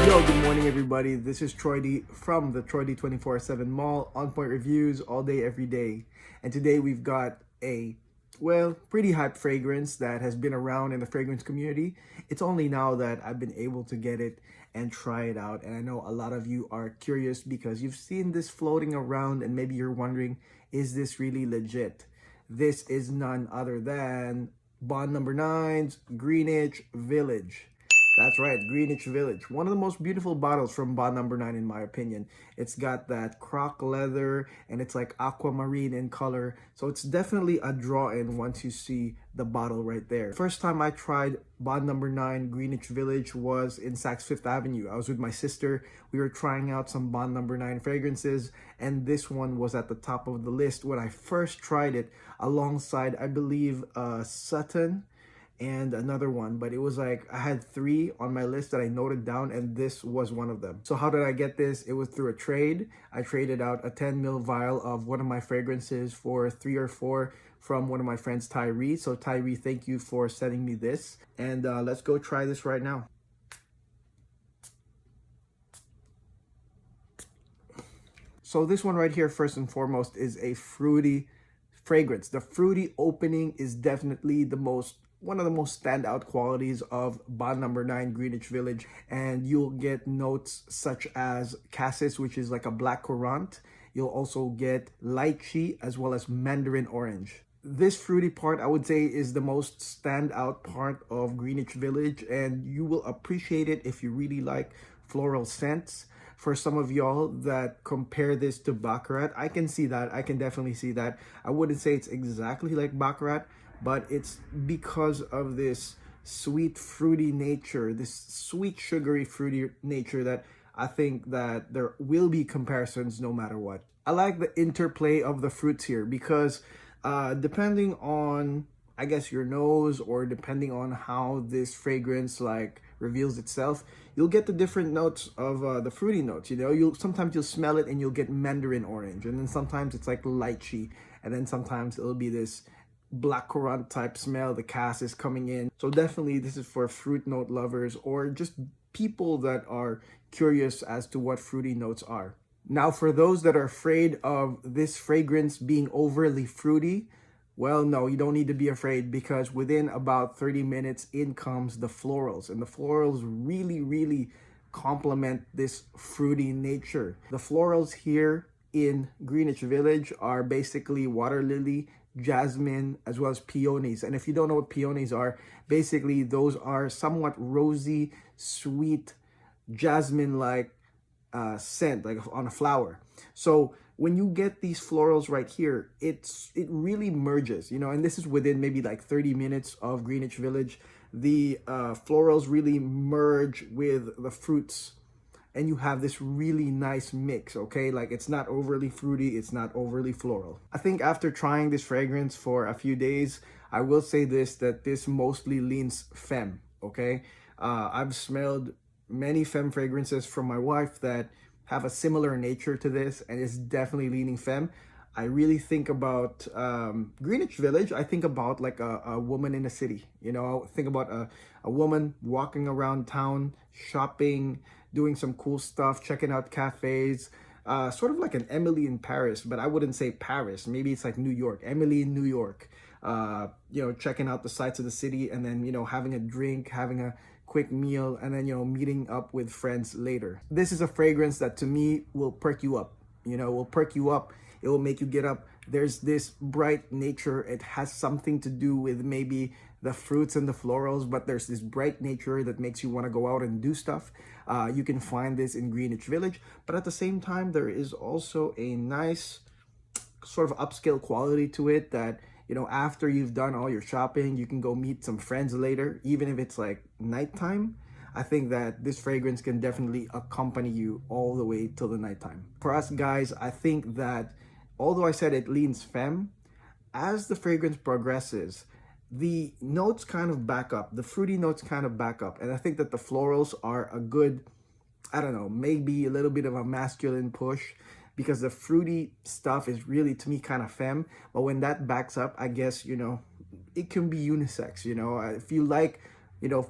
Yo, good morning everybody. This is Troy D from the Troy D 24/7 Mall. On point reviews all day, every day. And today we've got a, well, pretty hype fragrance that has been around in the fragrance community. It's only now that I've been able to get it and try it out. And I know a lot of you are curious because you've seen this floating around and maybe you're wondering, is this really legit? This is none other than Bond Number 9's Greenwich Village. That's right, Greenwich Village. One of the most beautiful bottles from Bond Number 9 in my opinion. It's got that croc leather and it's like aquamarine in color. So it's definitely a draw-in once you see the bottle right there. First time I tried Bond Number 9 Greenwich Village was in Saks Fifth Avenue. I was with my sister. We were trying out some Bond Number 9 fragrances and this one was at the top of the list when I first tried it alongside, I believe, Sutton and another one, but it was like I had 3 on my list that I noted down and this was one of them. So how did I get this? It was through a trade. I traded out a 10 ml vial of one of my fragrances for 3 or 4 from one of my friends, Tyree. So Tyree, thank you for sending me this, and let's go try this right now. So this one right here, first and foremost, is a fruity fragrance. The fruity opening is definitely one of the most standout qualities of Bond Number 9 Greenwich Village, and you'll get notes such as Cassis, which is like a black currant. You'll also get lychee as well as mandarin orange. This fruity part, I would say, is the most standout part of Greenwich Village, and you will appreciate it if you really like floral scents. For some of y'all that compare this to Baccarat, I can see that. I can definitely see that. I wouldn't say it's exactly like Baccarat, but it's because of this sweet fruity nature, this sweet sugary fruity nature, that I think that there will be comparisons no matter what. I like the interplay of the fruits here because depending on, I guess, your nose, or depending on how this fragrance like reveals itself, you'll get the different notes of the fruity notes. You know, sometimes you'll smell it and you'll get mandarin orange, and then sometimes it's like lychee, and then sometimes it'll be this black currant type smell, the Cassis coming in. So definitely this is for fruit note lovers or just people that are curious as to what fruity notes are. Now, for those that are afraid of this fragrance being overly fruity, well, no, you don't need to be afraid, because within about 30 minutes in comes the florals, and the florals really complement this fruity nature. The florals here in Greenwich Village are basically water lily, jasmine, as well as peonies. And if you don't know what peonies are, basically those are somewhat rosy, sweet, jasmine-like scent, like on a flower. So when you get these florals right here, it really merges, you know, and this is within maybe like 30 minutes of Greenwich Village. The florals really merge with the fruits, and you have this really nice mix, okay? Like, it's not overly fruity, it's not overly floral. I think after trying this fragrance for a few days, I will say that this mostly leans Femme, okay? I've smelled many Femme fragrances from my wife that have a similar nature to this, and it's definitely leaning Femme. I really think about Greenwich Village. I think about like a woman in a city, you know. I think about a woman walking around town, shopping, doing some cool stuff, checking out cafes, sort of like an Emily in Paris, but I wouldn't say Paris. Maybe it's like New York, Emily in New York, you know, checking out the sights of the city, and then, you know, having a drink, having a quick meal, and then, you know, meeting up with friends later. This is a fragrance that to me will perk you up, you know, will perk you up. It will make you get up. There's this bright nature. It has something to do with maybe the fruits and the florals, but there's this bright nature that makes you want to go out and do stuff. You can find this in Greenwich Village, but at the same time, there is also a nice sort of upscale quality to it that, you know, after you've done all your shopping, you can go meet some friends later, even if it's like nighttime. I think that this fragrance can definitely accompany you all the way till the nighttime. For us guys, I think that although I said it leans Femme, as the fragrance progresses, the notes kind of back up. The fruity notes kind of back up. And I think that the florals are a good, I don't know, maybe a little bit of a masculine push, because the fruity stuff is really, to me, kind of Femme. But when that backs up, I guess, you know, it can be unisex, you know. If you like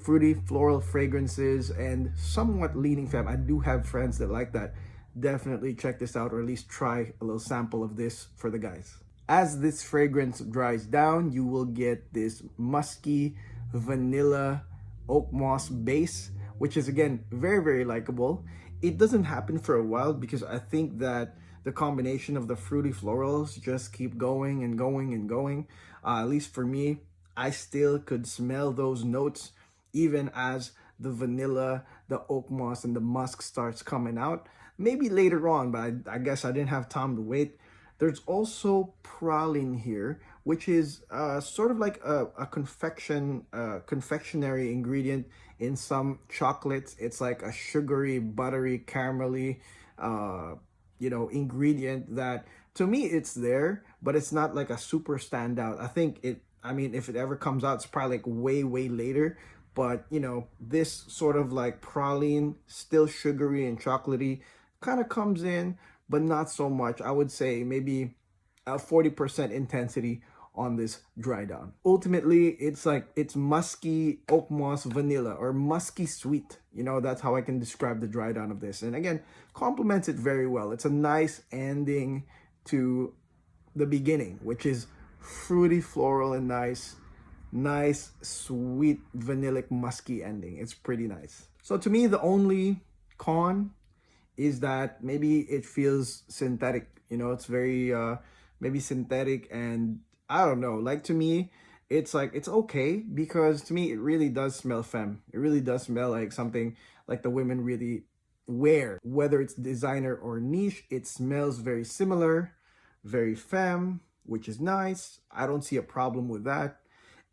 fruity floral fragrances and somewhat leaning femme. I do have friends that like that. Definitely check this out, or at least try a little sample of this for the guys. As this fragrance dries down, you will get this musky vanilla oak moss base, which is again very, very likable. It doesn't happen for a while because I think that the combination of the fruity florals just keep going and going and going. At least for me, I still could smell those notes even as the vanilla, the oak moss, and the musk starts coming out. Maybe later on, but I guess I didn't have time to wait. There's also praline here, which is sort of like a confectionery ingredient in some chocolates. It's like a sugary, buttery, caramelly, ingredient that to me it's there, but it's not like a super standout. I mean, if it ever comes out, it's probably like way, way later. But this sort of like praline, still sugary and chocolatey, kind of comes in, but not so much. I would say maybe a 40% intensity on this dry down. Ultimately, it's musky oak moss vanilla, or musky sweet. That's how I can describe the dry down of this. And again, complements it very well. It's a nice ending to the beginning, which is fruity floral and nice sweet vanillic musky ending. It's pretty nice. So to me, the only con is that maybe it feels synthetic. It's very maybe synthetic, and I don't know, like to me it's like it's okay, because to me it really does smell femme. It really does smell like something like the women really wear, whether it's designer or niche. It smells very similar, very femme, which is nice. I don't see a problem with that.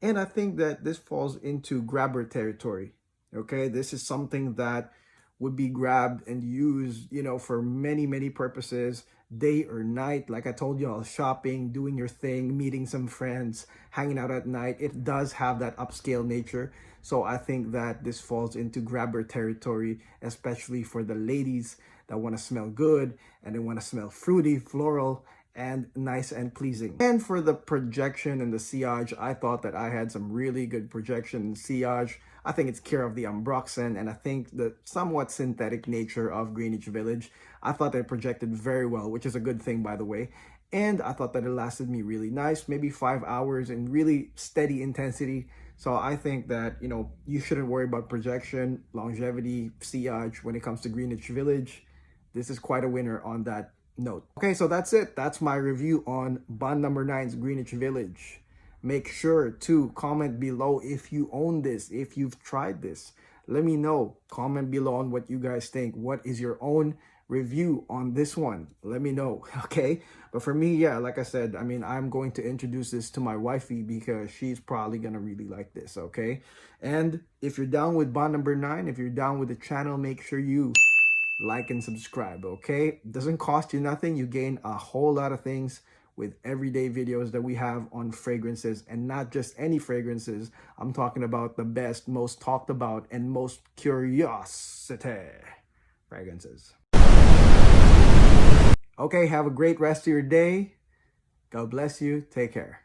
And I think that this falls into grabber territory. Okay, this is something that would be grabbed and used, for many, many purposes, day or night. Like I told you all, shopping, doing your thing, meeting some friends, hanging out at night. It does have that upscale nature. So I think that this falls into grabber territory, especially for the ladies that want to smell good and they want to smell fruity, floral, and nice and pleasing. And for the projection and the sillage, I thought that I had some really good projection and sillage. I think it's care of the ambroxan, and I think the somewhat synthetic nature of Greenwich Village. I thought that it projected very well, which is a good thing, by the way. And I thought that it lasted me really nice, maybe 5 hours in really steady intensity. So I think that, you shouldn't worry about projection, longevity, sillage when it comes to Greenwich Village. This is quite a winner on that note. Okay, so that's it. That's my review on Bond Number 9's Greenwich Village. Make sure to comment below if you own this, if you've tried this. Let me know. Comment below on what you guys think. What is your own review on this one? Let me know, okay? But for me, yeah, like I said, I'm going to introduce this to my wifey because she's probably gonna really like this, okay? And if you're down with Bond Number 9, if you're down with the channel, make sure you like and subscribe, okay? It doesn't cost you nothing. You gain a whole lot of things with everyday videos that we have on fragrances, and not just any fragrances. I'm talking about the best, most talked about, and most curiosity fragrances. Okay, have a great rest of your day. God bless you. Take care.